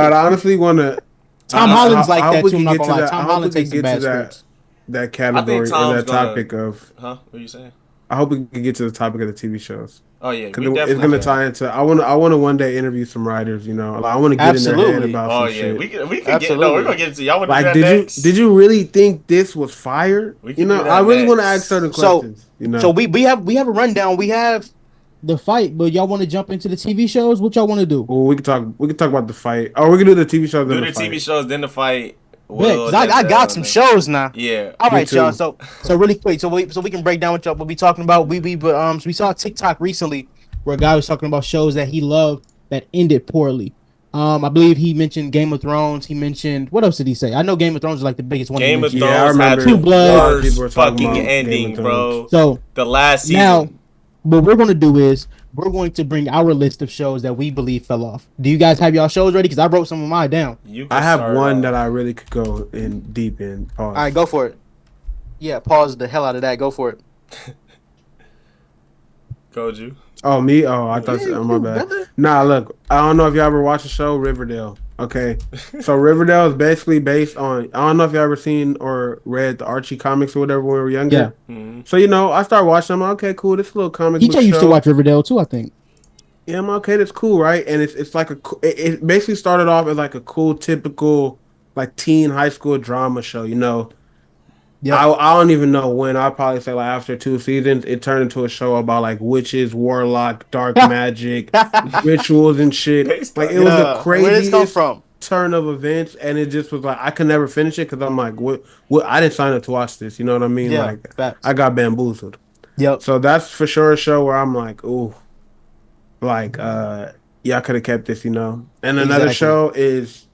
I'd honestly want to. Tom Holland's I like hope that we too. I'm can not get gonna to lie. that. I Tom hope we Holland can takes some get to bad scripts. that I think category or Tom's that gonna. topic of. Huh? What are you saying? I hope we can get to the topic of the TV shows. Oh yeah, Because we it's definitely gonna can. tie into. I want to one day interview some writers. You know, like, I want to get in their head Absolutely. about Oh some yeah, shit. we can get. No, we're Absolutely. gonna get into. Y'all want to do Like, that next? did you really think this was fire? We You can know, do I that really want to ask next. certain So, questions. You know, so we have a rundown. We have the fight, but y'all want to jump into the TV shows? What y'all want to do? well, we can talk. We can talk about the fight, or we can do the TV shows Do and the the TV fight. shows, then the fight. Bet, Will 'cause I got Denzel, some and shows now. yeah. All Me right, y'all. too. So really quick, so we can break down what y'all what we talking about. So we saw a TikTok recently where a guy was talking about shows that he loved that ended poorly. I believe he mentioned Game of Thrones. He mentioned what else did he say? I know Game of Thrones is like the biggest one. He Game of mentioned. Yeah, I Thrones had remember the True Blood. a lot of people were worst talking fucking about Game of ending, Thrones. bro. So The last now, season. what we're gonna do is we're going to bring our list of shows that we believe fell off. Do you guys have y'all shows ready? Because I wrote some of mine down. You can I have start one off. that I really could go in deep in. Pause. All right, go for it. Yeah, pause the hell out of that. Go for it. Koju. Oh, me? Oh, I thought. Yeah, Oh, my you, bad. brother. Nah, look. I don't know if you ever watched the show Riverdale. Okay, so Riverdale is basically based on. I don't know if you ever seen or read the Archie comics or whatever when we were younger. Yeah. Mhm. So I started watching them. Okay, cool. This little comic book TJ used to show. watch Riverdale too, I think. Yeah, I'm okay. That's cool, right? And it's like it basically started off as like a cool, typical like teen high school drama show. Yeah. I don't even know when. I'll probably say like after 2 seasons, it turned into a show about like witches, warlock, dark magic, rituals and shit. Like it was the Where did this come craziest from? turn of events, and it just was like I could never finish it because I'm like, what? I didn't sign up to watch this. You know what I mean? Yeah, Like facts. I got bamboozled. Yep. So that's for sure a show where I'm like, ooh, like yeah, I could have kept this. And another Exactly. show is.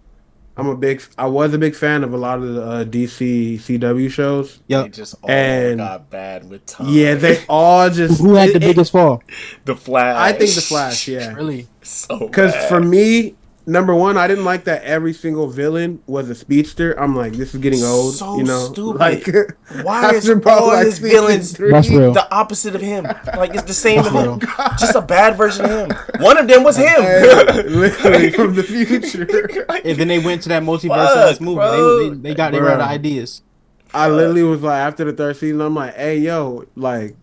I was a big fan of a lot of the DC CW shows. They Yep. just all And- got bad with time. Yeah, they all just. Who had the biggest fall? The Flash. I think the Flash, yeah. Really? So Because bad. for me, number one, I didn't like that every single villain was a speedster. I'm like, this is getting old. So stupid. Like, Why is after probably, all like, his season villains three- That's real. the opposite of him? Like it's the same of him. That's Just a bad version of him. One of them was him. Hey, literally from the future. And then they went to that multiverse Fuck, of this movie. bro. They got they ran out of ideas. I literally was like, after the third season, I'm like, hey, yo, like,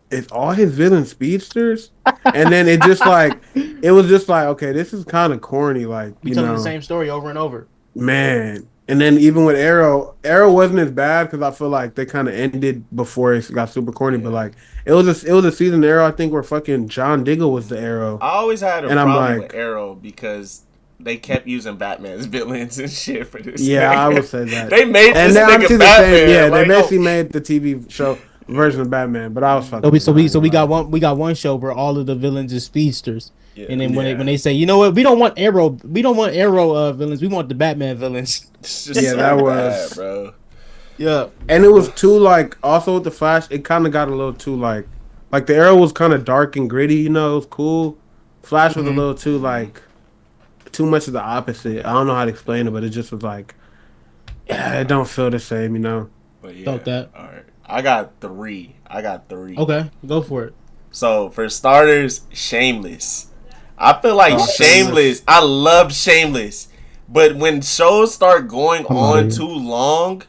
is all his villains speedsters? And then it was just like, okay, this is kind of corny. Like, You telling the same story over and over. man. And then even with Arrow wasn't as bad because I feel like they kind of ended before it got super corny. But like, it was a season Arrow, I think, where fucking John Diggle was the Arrow. I always had a And I'm problem like- with Arrow because they kept using Batman's villains and shit for this. Yeah, nigga. I would say that. They made And this now I'm nigga seeing the Batman. same. Yeah, like, they basically made the TV show version of Batman. But I was fucking. So we got one show where all of the villains is speedsters. Yeah. And then when they say, you know what, we don't want Arrow villains, we want the Batman villains. It's just Yeah, so that bad, was- bro. Yeah. And it was too like also with the Flash, it kind of got a little too like the Arrow was kind of dark and gritty. It was cool. Flash was a little too like too much of the opposite. I don't know how to explain it, but it just was like, yeah, it don't feel the same. But yeah, Felt that. All right, I got three. Okay, go for it. So for starters, Shameless. I feel like Oh, Shameless. I love Shameless, but when shows start going I'm on outta too long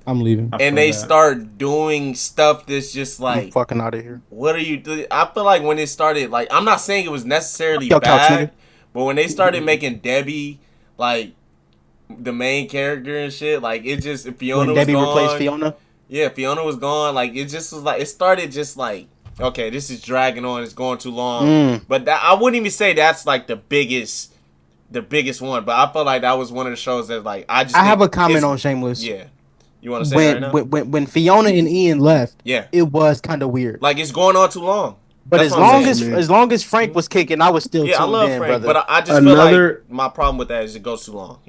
I'm leaving. I feel and they that. start doing stuff that's just I'm like, fucking out of here. what are you doing? I feel like when it started, like, I'm not saying it was necessarily Yo, couch bad, nigga. but when they started making Debbie like the main character and shit, like it just Fiona When Debbie was gone. replaced Fiona. Yeah, Fiona was gone. Like it just was like it started just like, okay, this is dragging on. It's going too long. But that, I wouldn't even say that's like the biggest one. But I felt like that was one of the shows that like I have think a comment it's- on Shameless. Yeah, you want to say it right now? When Fiona and Ian left, Yeah, it was kind of weird. like it's going on too long. But That's as what I'm long saying. as long as Frank was kicking, I was still Yeah, I tuned love in, Frank, brother. but I just feel Another- like my problem with that is it goes too long.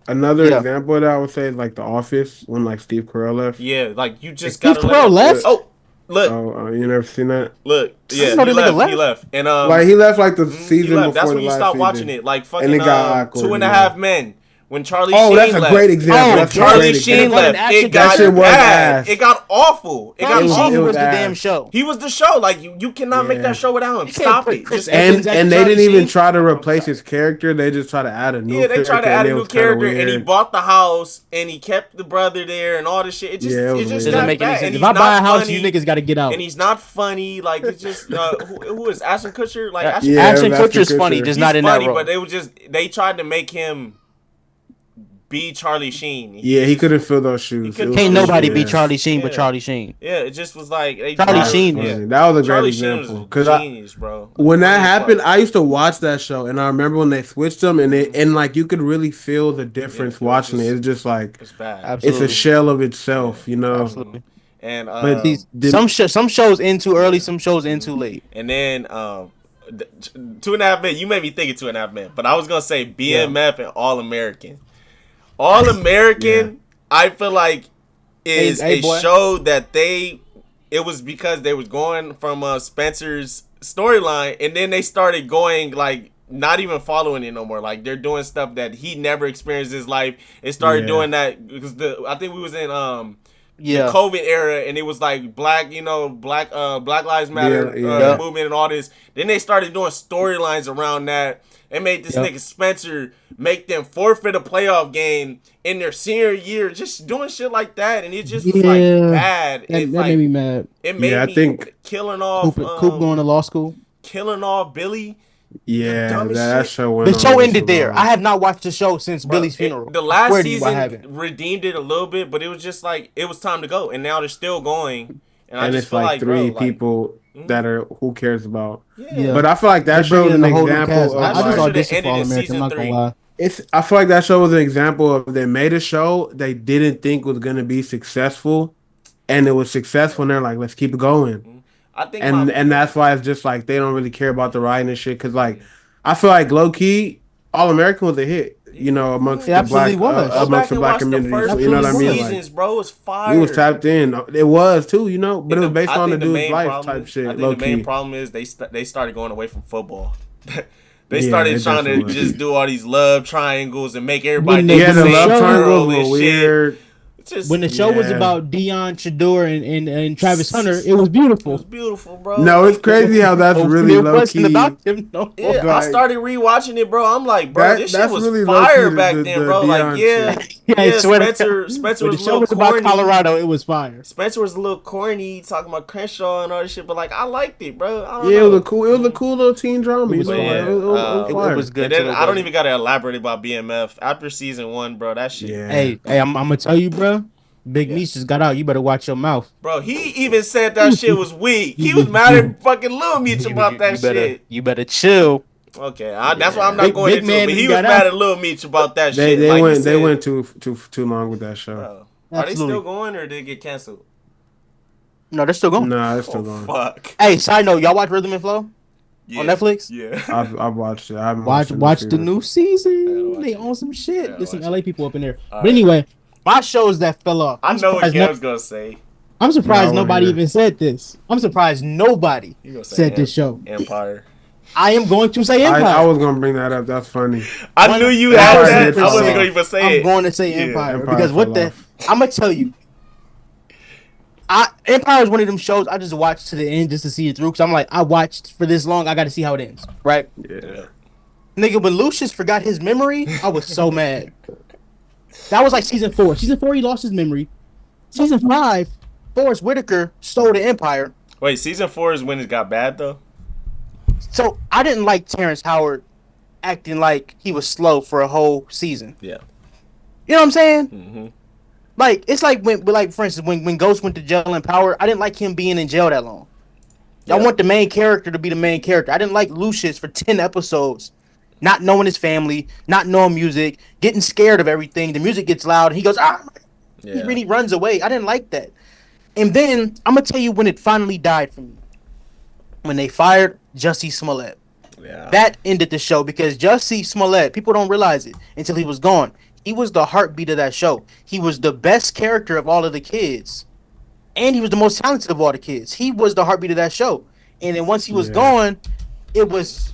Another Yeah. example of that I would say is like The Office when like Steve Carell left. Yeah, like you just Steve gotta Carell left? Oh, look, You never seen that? look. Yeah, know he the nigga left. He left? left, and Like he left like the he season left. before That's the when you last stop season. watching it. Like fucking it got awkward, 2.5 yeah. Men. when Charlie Oh, Sheen that's a left. great example. Oh, That's a Charlie great Sheen example. left. It That got shit was bad. ass. It got awful. It got Charlie awful. Sheen was was the ass. damn show. He was the show. Like you cannot make Yeah. that show without him. You can't Stop put it. Chris Just Evans acting And they Charlie didn't even Sheen? try to replace his character. They just try to add a new yeah, character. they tried to add and a it new was kinda character, and he weird. bought the house, and he kept the brother there, and all this shit. It just, Yeah, it was it just weird. Doesn't got make any bad. sense. And If he's I buy a not house, funny, you niggas got to get out. and he's not funny. Like it's just who is Ashton Kutcher? Like Ashton, Yeah, Ashton Ashton Kutcher's funny, Kutcher. just he's not in funny, that role. but they tried to make him be Charlie Sheen. Yeah, he couldn't fill those shoes. couldn't It was Can't fill nobody those be shoes. Charlie Sheen but Yeah. Charlie Sheen. Yeah, it just was like Charlie That was Sheen funny. is- That was a great Charlie Sheen example. was a genius, bro. When that Funny as happened, fuck. I used to watch that show, and I remember when they switched them, and like you could really feel the difference it was watching just- it. It's just like it's bad. Absolutely. it's a shell of itself, you know. Absolutely. And But These Did- some shows in too early, some shows in too late. and then 2.5 Men. You made me think of 2.5 Men, but I was gonna say BMF and All American. All American, I feel like is Hey, a boy. show that it was because they was going from Spencer's storyline, and then they started going like not even following it no more. Like they're doing stuff that he never experienced in his life. It started Yeah. doing that because I think we was in Yeah. the COVID era, and it was like Black Lives Matter Yeah. movement and all this. Then they started doing storylines around that. They made this nigga Spencer make them forfeit a playoff game in their senior year, just doing shit like that, and it just was like bad. That, It, that like, made me mad. it made Yeah, I me think- killing off Coop going to law school. killing off Billy. Yeah, dumbest that shit. show went The show on ended too there. long. I have not watched the show since Billy's funeral. The I last swear to you, I season haven't. redeemed it a little bit, but it was just like it was time to go, and now they're still going. And I and just it's feel like bro, three like, people that are who cares about. Yeah. But I feel like that They bring show is in an the whole new example cast. of I just should've like, auditioned ended for All in American. season I'm not gonna 3. lie. I feel like that show was an example of they made a show they didn't think was gonna be successful, and it was successful. And they're like, let's keep it going. I think And that's why it's just like they don't really care about the writing and shit. Cause like I feel like low key, All American was a hit. You know, amongst It the black absolutely was. Go amongst back the and black watch the community. first So, you know what I two mean? seasons, Like, bro. It was fire. we was tapped in. It was too, you know, but it was And based I on the think dude's main life problem type is- shit. I think Low the main key. problem is they started going away from football. They Yeah, started it trying to definitely just was. do all these love triangles and make everybody When date they- Yeah, the the when same love show- triangle girl was and shit. weird. It's just, When the show was Yeah. about Deion Shador and Travis Hunter, it was it was beautiful. beautiful, bro. No, it's crazy how that's really it low wasn't key. about him. No. Yeah, I like- started rewatching it, bro. I'm like, bro, That- this shit that's was really fire low-key back the then, Deion bro. Like, yeah, shit. Yeah, I swear to Spencer God. was When a the little show was corny. about Colorado, it was fire. Spencer was a little corny, talking about Crenshaw and all this shit, but like, I liked it, bro. I don't Yeah, know. it was a cool little teen drama. You was know, fire. like, it was It fire. was good. And then till it I don't wasn't. even gotta elaborate about BMF after season 1, bro. That shit, Yeah. Hey, I'm gonna tell you, bro. Big Meech just got out. You better watch your mouth. bro. He even said that shit was weak. He was mad at fucking Lil Meech about that shit. You better chill. Okay, that's why I'm not Big- going big into man it. But he got was mad out. at Lil Meech about that They shit. Like you went said. too long with that show. Bro, are they Absolutely. still going or did it get canceled? No, they're still going. Nah, it's still Oh, going. fuck. Hey, side note, y'all watch Rhythm and Flow Yeah. on Netflix? Yeah. I've watched it. I haven't Watch watched the new season. watch They it. own some shit. Yeah, There's some watch LA people up in there. All But right. anyway, my shows that fell off. I know what surprised Gam's gonna say. I'm surprised No, I nobody wanna hear. even said this. I'm surprised nobody You gonna say said this show. Empire. I am going to say Empire. I was gonna bring that up. That's funny. I knew you had that. I wasn't 100%. gonna even say I'm it. going to say Yeah. Empire, Empire because what fell the off. I'm gonna tell you. Empire is one of them shows I just watched to the end just to see it through because I'm like I watched for this long I got to see how it ends, right? Yeah. Nigga, when Lucius forgot his memory, I was so mad. That was like season 4. Season 4, he lost his memory. Season 5, Forrest Whitaker stole the Empire. Wait, season 4 is when it got bad though. So I didn't like Terrence Howard acting like he was slow for a whole season. Yeah. You know what I'm saying? Mm-hmm. Like it's like like for instance when Ghost went to jail in Power, I didn't like him being in jail that long. I Yeah. want the main character to be the main character. I didn't like Lucius for 10 episodes, not knowing his family, not knowing music, getting scared of everything. The music gets loud, and he goes, he Yeah. really runs away. I didn't like that. And then I'm gonna tell you when it finally died for me. When they fired Jussie Smollett. Yeah. That ended the show because Jussie Smollett, people don't realize it until he was gone. He was the heartbeat of that show. He was the best character of all of the kids. And he was the most talented of all the kids. He was the heartbeat of that show. And then once he was Yeah. gone, it was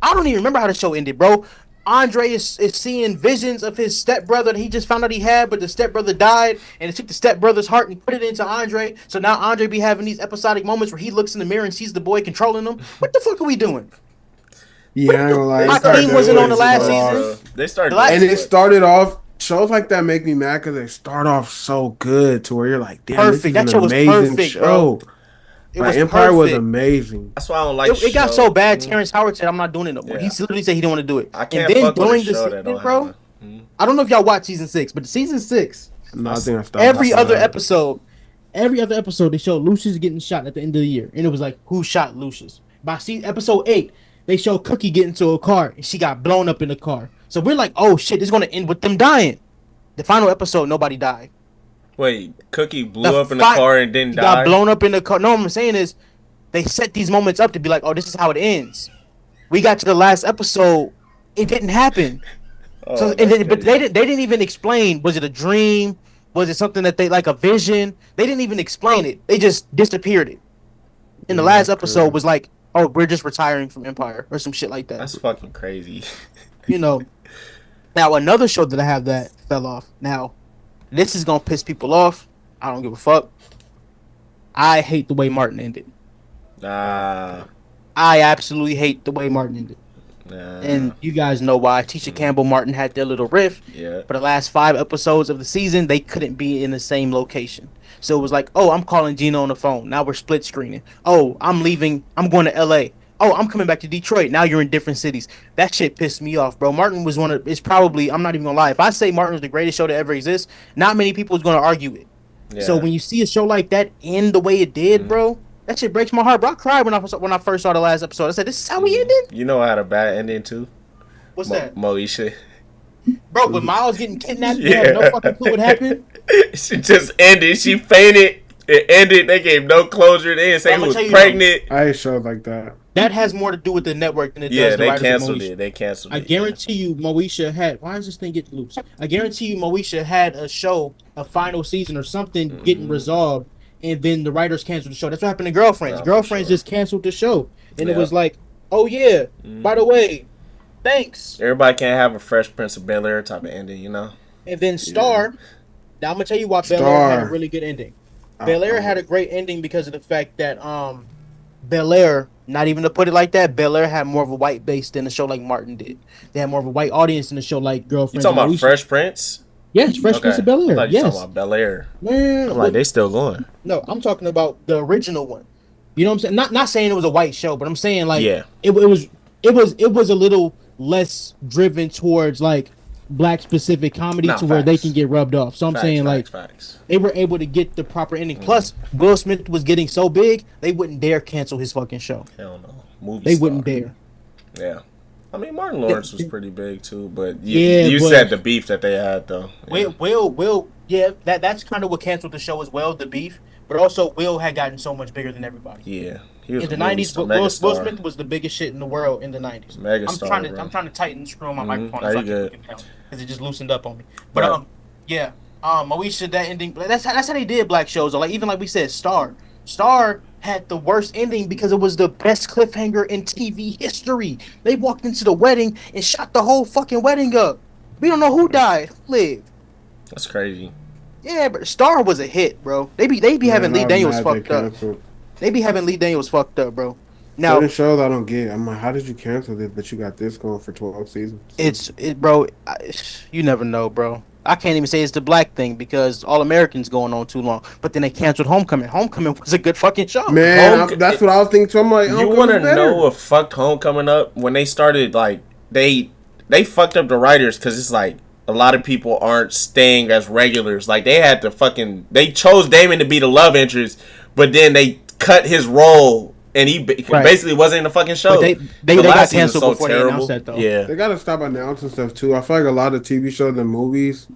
I don't even remember how the show ended, bro. Andre is seeing visions of his stepbrother that he just found out he had, but the stepbrother died, and it took the stepbrother's heart and put it into Andre. So now Andre be having these episodic moments where he looks in the mirror and sees the boy controlling him. What the fuck are we doing? Yeah, I ain't gonna lie. My It team wasn't on the last started season. off- They started, And and it started off. Shows like that make me mad because they start off so good to where you're like, damn, Perfect. this That is show an was amazing perfect, show. bro. It Like, was Empire was perfect. amazing. That's why I don't like. It got shows. so bad. Terrence Howard said, "I'm not doing it no more." Yeah. He literally said he didn't want to do it. I can't and then fuck with a during the show that season, don't bro, have one. I don't know if y'all watch season 6, but season 6, No, I think I stopped. every after other that. episode, they showed Lucius getting shot at the end of the year, and it was like, who shot Lucius? By episode 8, they showed Cookie get into a car, and she got blown up in the car. So we're like, oh shit, this is gonna end with them dying. The final episode, nobody died. Wait, Cookie blew up in the car and didn't die? Got blown up in the car. No, what I'm saying is, they set these moments up to be like, oh, this is how it ends. We got to the last episode, it didn't happen. Oh, So, and then, but they didn't even explain. Was it a dream? Was it something that they like a vision? They didn't even explain it. They just disappeared it. And the last episode was like, oh, we're just retiring from Empire or some shit like that. That's fucking crazy. You know. Now another show that I have that fell off. Now, this is gonna piss people off. I don't give a fuck. I hate the way Martin ended. Nah. I absolutely hate the way Martin ended. Nah. And you guys know why. Tisha Campbell, Martin had their little riff. Yeah. For the last 5 episodes of the season, they couldn't be in the same location. So it was like, oh, I'm calling Gina on the phone. Now we're split screening. Oh, I'm leaving. I'm going to LA. Oh, I'm coming back to Detroit. Now you're in different cities. That shit pissed me off, bro. Martin was it's probably, I'm not even gonna lie. If I say Martin was the greatest show to ever exist, not many people is gonna argue it. Yeah. So when you see a show like that end the way it did, bro, that shit breaks my heart, bro. I cried when I first saw the last episode. I said, this is how we ended? You know I had a bad ending too? What's that? Moesha. Bro, when Miles getting kidnapped, you Yeah. had no fucking clue what happened. She just ended. She fainted. It ended. They gave no closure. They didn't say I'ma who was tell you pregnant. I hate shows like that. That has more to do with the network than it Yeah, does the they writers of canceled Moesha. it. They canceled I it. guarantee you, Moesha had. Why is this thing getting loose? I guarantee you, Moesha had a show, a final season or something getting resolved, and then the writers canceled the show. That's what happened to Girlfriends. Yeah, for Girlfriends sure. just canceled the show, and it Yeah. was like, oh yeah, by the way, thanks. Everybody can't have a Fresh Prince of Bel Air type of ending, you know? And then Star. Now I'm gonna tell you why Bel Air had a really good ending. Bel Air had a great ending because of the fact that Bel Air, not even to put it like that, Bel Air had more of a white base than a show like Martin did. They had more of a white audience than a show like You Girlfriends. talking and about Moesha. Fresh Prince? Yes, Fresh Prince of Bel I Air. thought you Yes, talking about Bel Air. man. I'm like, they still going. No, I'm talking about the original one. You know what I'm saying? Not saying it was a white show, but I'm saying like Yeah. it was a little less driven towards like black specific comedy Nah, to where they facts. can get rubbed off. So I'm saying like Facts. they were able to get the proper ending. Plus, Will Smith was getting so big, they wouldn't dare cancel his fucking show. Hell no. Movie They star. wouldn't dare. Yeah. I mean, Martin Lawrence was pretty big too, but Yeah, you but- said the beef that they had though. Yeah. Will, yeah, that's kind of what canceled the show as well, the beef. But also, Will had gotten so much bigger than everybody. Yeah. He was In the a movie '90s, star, Will megastar. Smith was the biggest shit in the world in the '90s. Megastar, bro. I'm trying to tighten the screw on my microphone Nah, so I you good. can count because it just loosened up on me. But Right. yeah, Moesha, that ending. That's how they did black shows. Or like even like we said, Star had the worst ending because it was the best cliffhanger in TV history. They walked into the wedding and shot the whole fucking wedding up. We don't know who died, who lived. That's crazy. Yeah, but Star was a hit, bro. They be having Lee Daniels fucked up. They be having Lee Daniels fucked up, bro. Now Certain shows I don't get. I'm like, how did you cancel this? But you got this going for 12 seasons. bro. You never know, bro. I can't even say it's the black thing because All Americans going on too long. But then they canceled Homecoming. Homecoming was a good fucking show. Man, that's what I was thinking too. I'm like, You want to know what fucked Homecoming up when they started? Like they fucked up the writers because it's like a lot of people aren't staying as regulars. Like they chose Damon to be the love interest, but then they cut his role and he basically wasn't in the fucking show. But they got canceled before they announced that though. Yeah, They gotta stop announcing stuff too. I feel like a lot of TV shows and movies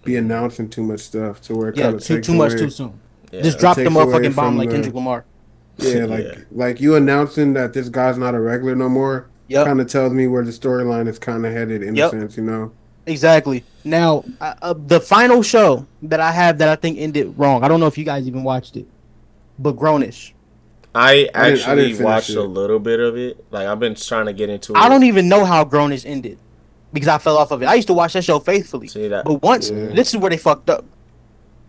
be announcing too much stuff to where it kind of too much too soon. Yeah. Just drop the takes away motherfucking bomb from like the- Kendrick Lamar. Yeah, like you announcing that this guy's not a regular no more. Yep. Kind of tells me where the storyline is kind of headed in a sense, you know. Exactly. Now, the final show that I have that I think ended wrong. I don't know if you guys even watched it, but Grownish. I I didn't actually finish watched it. a little bit of it. Like I've been trying to get into it. I don't even know how Grownish ended because I fell off of it. I used to watch that show faithfully, See that? but once this is where they fucked up.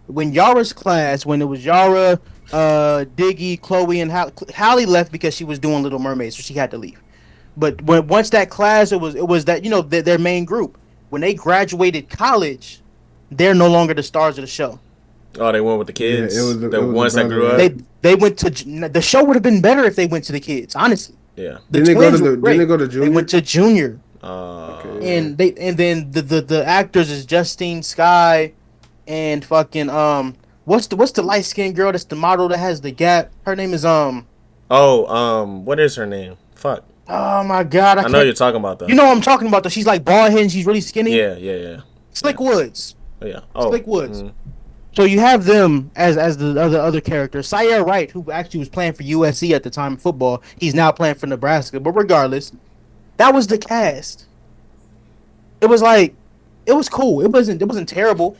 When Yara's class, when it was Yara, Diggy, Chloe, and Hallie left because she was doing Little Mermaid, so she had to leave. But once that class, it was that their main group. When they graduated college, they're no longer the stars of the show. Oh, they went with the kids. Yeah, the ones that grew up. They went to the show. Would have been better if they went to the kids. Honestly. Yeah. The didn't twins they go to junior? They went to junior. Okay. And then the actors is Justine Skye and fucking what's the light skinned girl that's the model that has the gap? Her name is what is her name? Fuck. Oh my god, I know you're talking about though. You know what I'm talking about though. She's like bald head and she's really skinny. Yeah. Slick Woods. Yeah. Slick Woods. So you have them as the other characters. Syer Wright, who actually was playing for USC at the time in football, he's now playing for Nebraska. But regardless, that was the cast. It was like, it was cool. It wasn't terrible,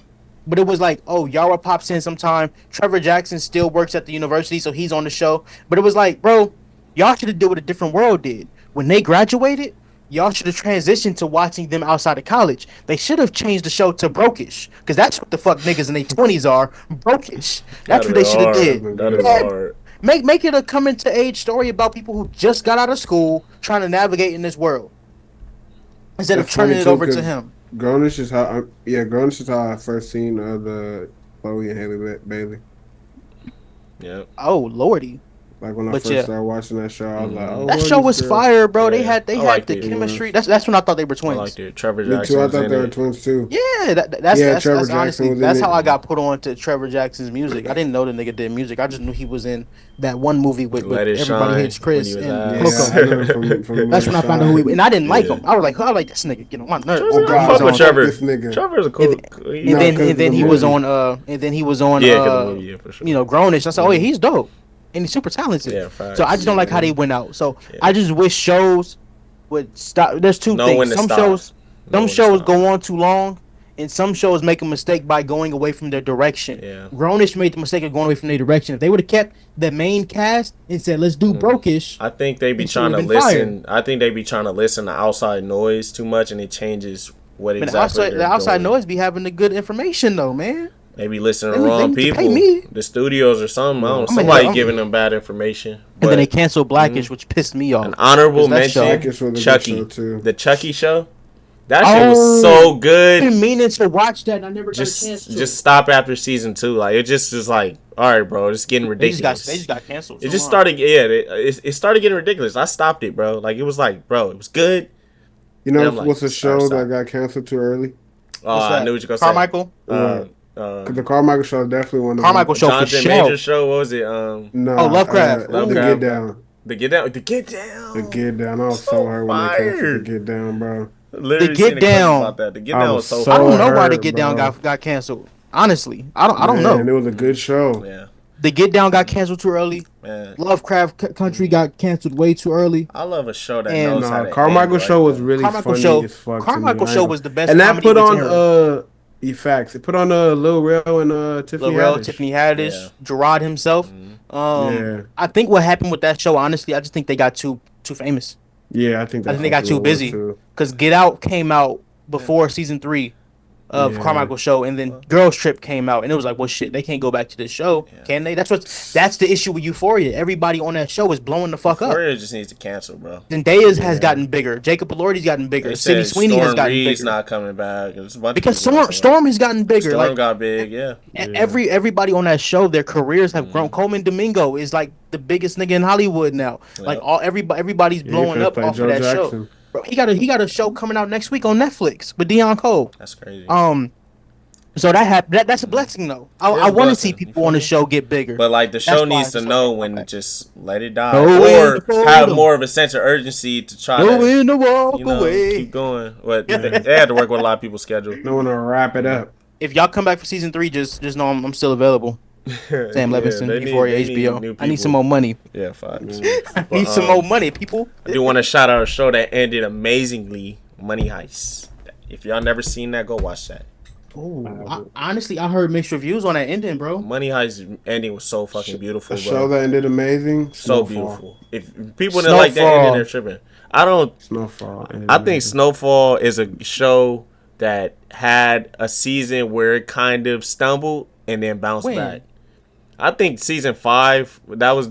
but it was like, oh, Yara pops in sometime. Trevor Jackson still works at the university, so he's on the show. But it was like, bro, y'all should have did what A Different World did. When they graduated, y'all should have transitioned to watching them outside of college. They should have changed the show to Brokish, because that's what the fuck niggas in their 20s are. Brokish. That's what they should have did. That is hard. Make it a coming to age story about people who just got out of school trying to navigate in this world, instead of turning it over to him. Grownish is how I first seen the Chloe and Haley Bailey. Yeah. Oh lordy. Like when I first started watching that show, I was like, "Oh, that show was fire, bro." Yeah. They had the it. chemistry. That's when I thought they were twins. I liked it. Trevor Me Jackson. too. I thought they were twins too. Yeah, that's honestly that's how I got put on to Trevor Jackson's music. I didn't know the nigga did music. I just knew he was in that one movie with Everybody Hates Chris and Coco. That's when I found out who he was, and I didn't like him. I was like this nigga, get on my nerves. Fuck with Trevor. Trevor's a cool. And then he was on Grownish. I said, oh yeah, he's dope. And he's super talented. Yeah, so I just don't like how they went out. So I just wish shows would stop. There's two things. Some shows go on too long, and some shows make a mistake by going away from their direction. Yeah. Grownish made the mistake of going away from their direction. If they would have kept the main cast and said, "Let's do Brokish," I think they be trying to listen. I think they be trying to listen to outside noise too much, and it changes what exactly. The outside noise be having the good information though, man. Maybe listening to wrong people, the studios or something. I don't know. Somebody giving them bad information. And then they canceled Blackish, which pissed me off. An honorable mention, Chucky. The Chucky show. That shit was so good. I've been meaning to watch that, and I never got a chance to. Just stop after season 2. Like, it just is like, all right, bro, it's getting ridiculous. They just got canceled. It just started, it started getting ridiculous. I stopped it, bro. Like, it was like, bro, it was good. You know what's a show that got canceled too early? I knew what you were going to say. Carmichael? Because the Carmichael show is definitely one of Carmichael show Jonathan for sure. Major show, what was it? Lovecraft. The Get Down. The Get Down. The Get Down. The Get Down. I was so hurt when they canceled The Get Down, bro. Literally the Get Down. About that. The Get Down was so I don't know why The Get Down got canceled. Honestly, I don't know. And it was a good show. Yeah. The Get Down got canceled too early. Man. Lovecraft Country got canceled way too early. I love a show that knows how to Carmichael show was really funny as fuck. Carmichael show was the best. And that put on Facts. It put on Lil Rel and Tiffany Haddish, Gerard himself. I think what happened with that show, honestly, I just think they got too famous. Yeah, I think they got too busy. Because Get Out came out before season 3 of Carmichael show, and then Girls Trip came out, and it was like, well, shit, they can't go back to this show, can they? That's the issue with Euphoria. Everybody on that show is blowing the fuck up. Euphoria just needs to cancel, bro. Zendaya has gotten bigger. Jacob Elordi's gotten bigger. Sidney Sweeney has gotten bigger. Not coming back because Storm has gotten bigger. Storm got big, Everybody on that show, their careers have grown. Coleman Domingo is like the biggest nigga in Hollywood now. Like everybody's blowing up off of that show. Bro, he got a show coming out next week on Netflix with Deion Cole. That's crazy. So that's a blessing though. I want to see people on the show get bigger. But like the show needs to know when to just let it die, or have more of a sense of urgency to try to walk away. Keep going. But they had to work with a lot of people's schedule. No one to wrap it up. If y'all come back for season 3, just know I'm still available. Sam Levinson, Euphoria, HBO. I need some more money. Yeah, facts. I need some more money, people. I do want to shout out a show that ended amazingly, Money Heist. If y'all never seen that, go watch that. Honestly, I heard mixed reviews on that ending, bro. Money Heist ending was so Sh- fucking a beautiful, show bro. that ended amazing. So Snowfall. beautiful. If people didn't like that ending, they're tripping. I don't. Snowfall. Ended I think amazing. Snowfall is a show that had a season where it kind of stumbled and then bounced When? back. I think season 5, that was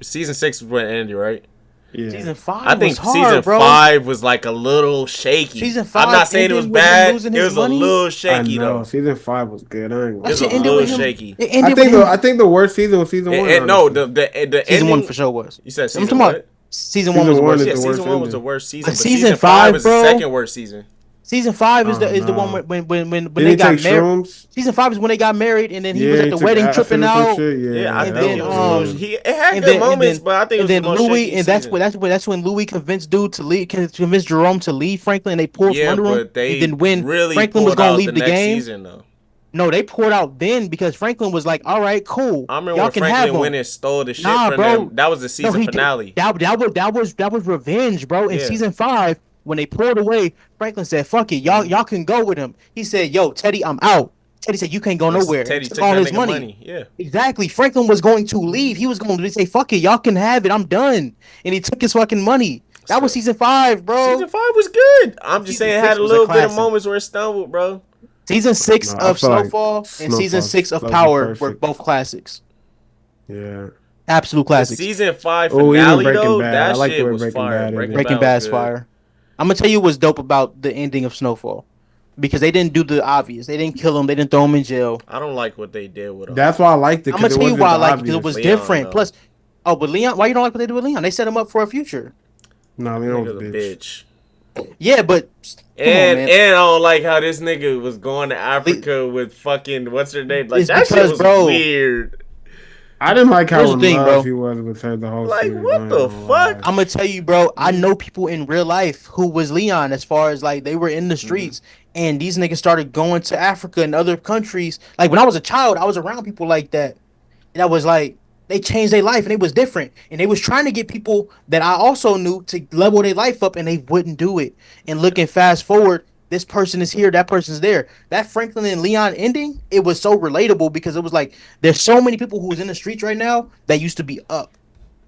season 6 was when it ended, right? Yeah. Season 5 I think was hard, season bro. 5 was like a little shaky. Season 5 I'm not saying it was ended with him bad. losing It his was money? a little I shaky know. though. Season 5 was good. I ain't It gonna was a That shit ended little with him. shaky. It I ended think with him. I think the worst season was season 1. And no, honestly. the Season ending, 1 for sure was. You said I'm season talking about what? season 1 was the Season one worst. is Yeah, the season worst 1 was the ending. worst season. But But season season 5 5, was the bro. second worst season. Season 5 is Oh, the one no. when Did they he got take married. shrooms? Season 5 is when they got married, and then he was Yeah, at he the took wedding acid tripping or some out. shit. Yeah, I And think then it was the most. It had and good then moments, but I think it was the most Louis, shaky and season. that's when Louis convinced dude to leave, convinced Jerome to leave Franklin, and they poured from Yeah, under him. but they And then when really Franklin was pulled gonna out the leave the next game, season though. no, they poured out then because Franklin was like, "All right, cool, I remember y'all when can have Franklin him." went and stole the shit Nah, from bro. them. That was the No, season he did. finale. That was revenge, bro. In Yeah. season 5, when they pulled away, Franklin said, "Fuck it, y'all can go with him." He said, "Yo, Teddy, I'm out." Teddy said, "You can't go nowhere." And Teddy took took all that his nigga money. Yeah. Exactly. Franklin was going to leave. He was going to say, "Fuck it, y'all can have it. I'm done." And he took his fucking money. That was So season 5, bro. season 5 was good. I'm just Season saying it 6 had a was a little bit of classic. moments where it stumbled, bro. Season 6 No, I of feel like Snowfall and season Snowfall's 6 of low-key Power were perfect. both classics. Yeah. Absolute The classics. season 5 Oh, even finale Breaking though, Bad. I that like the shit way was Breaking fire. Bad Breaking ended. Breaking Bad was Bad's good. fire. I'm gonna tell you what's dope about the ending of Snowfall, because they didn't do the obvious. They didn't kill him. They didn't throw him in jail. I don't like what they did with him. That's why I liked it I'm gonna because it tell you wasn't why I the like it, because it obvious. was Leon, different. though. Plus, oh, but Leon, why you don't like what they did with Leon? They set him up for a future. No, Leon was Nigga's a a bitch. bitch. Yeah, but come on, And man. I don't like how this nigga was going to Africa with fucking what's her name? Like It's that shit because, was bro, weird. I didn't like how here's the in thing, love bro. he was with her the whole Like series. I what ain't the gonna fuck? lie. I'm gonna tell you, bro. I know people in real life who was Leon, as far as like they were in the streets, and these niggas started going to Africa and other countries. Like when I was a child, I was around people like that. And I was like, they changed their life and it was different. And they was trying to get people that I also knew to level their life up, and they wouldn't do it. And looking fast forward, this person is here, that person's there. That Franklin and Leon ending, it was so relatable because it was like there's so many people who's in the streets right now that used to be up.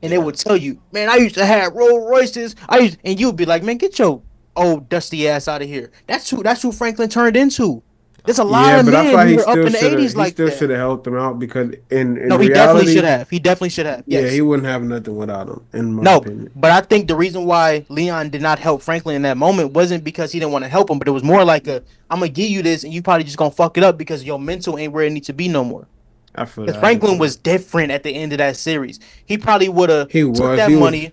And they Yeah. would tell you, man, I used to have Rolls Royces. And you'd be like, man, get your old dusty ass out of here. That's who Franklin turned into. There's a lot Yeah, of but I men feel like who he were up still in the should have. 80s He like still that. should have helped them out because in No, he definitely reality, should have. He definitely should have. yeah, Yes. he wouldn't have nothing without him. In my No, opinion. but I think the reason why Leon did not help Franklin in that moment wasn't because he didn't want to help him, but it was more like I'm gonna give you this, and you probably just gonna fuck it up because your mental ain't where it needs to be no more. I feel Because that. Franklin was different at the end of that series. He probably would have He took was. that He was. money.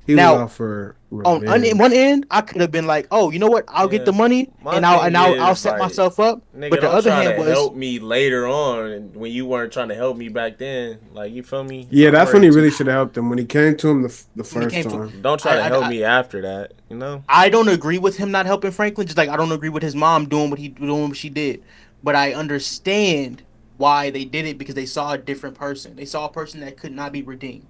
He was Now, out for on revenge. one end, I could have been like, "Oh, you know what? I'll get Yeah. the money, My and thing I'll is, set like, myself up." Nigga, But the don't other try hand to was, help me later on, and when you weren't trying to help me back then, like you feel me? Yeah, I'm that's when ready he to- really should have helped him when he came to him the when it first came to, time. Don't try to help I me after that, you know? I don't agree with him not helping Franklin. Just like I don't agree with his mom doing what she did. But I understand why they did it, because they saw a different person. They saw a person that could not be redeemed.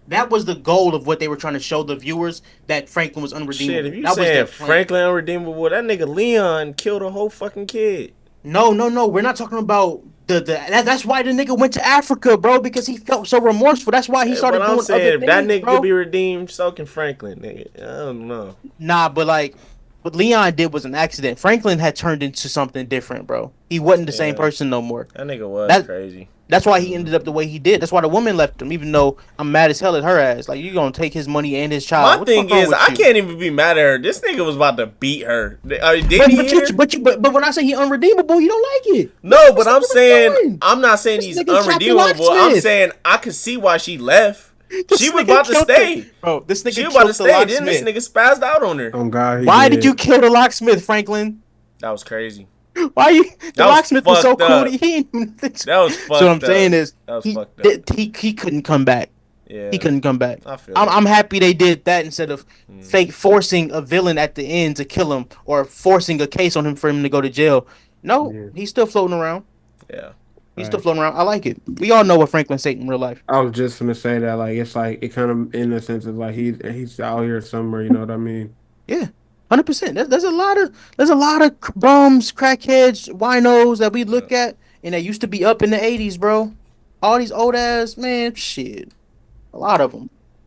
That was the goal of what they were trying to show the viewers, that Franklin was unredeemable. Shit, if you That was saying their plan. Franklin unredeemable, that nigga Leon killed a whole fucking kid. No, no, no. We're not talking about that's why the nigga went to Africa, bro, because he felt so remorseful. That's why he started But I'm doing saying other if that things, nigga bro. could be redeemed, so can Franklin, nigga. I don't know. Nah, but like what Leon did was an accident. Franklin had turned into something different, bro. He wasn't the same Yeah. person no more. That nigga was That- crazy. That's why he ended up the way he did. That's why the woman left him, even though I'm mad as hell at her ass. Like, you gonna take his money and his child. My What the thing fuck wrong is, with I you? can't even be mad at her. This nigga was about to beat her. Did he But, hit her? but when I say he unredeemable, you don't like it. No, but That's I'm what we're saying doing. I'm not saying This he's nigga chopped the unredeemable. I'm locksmith. saying I could see why she left. This She was nigga about to killed stay. Bro, this nigga She was about to killed the stay. Then this locksmith. nigga spazzed out on her. Oh God, he Why did you kill the locksmith, Franklin? That was crazy. Why you? The That was locksmith was so fucked cool. up. He ain't even That was fucked So what I'm up. saying is, That was he, fucked up. he couldn't come back. Yeah. He couldn't come back. I feel I'm happy they did that instead of fake forcing a villain at the end to kill him, or forcing a case on him for him to go to jail. No, Yeah. he's still floating around. Yeah. He's still floating around. I like it. We all know what Franklin Saint in real life. I was just gonna say that, like, it's like it kind of in a sense of like he's out here somewhere. You know what I mean? Yeah. 100%. There's a lot of bums, crackheads, winos that we look at and that used to be up in the 80s, bro. All these old ass man, shit. A lot of them.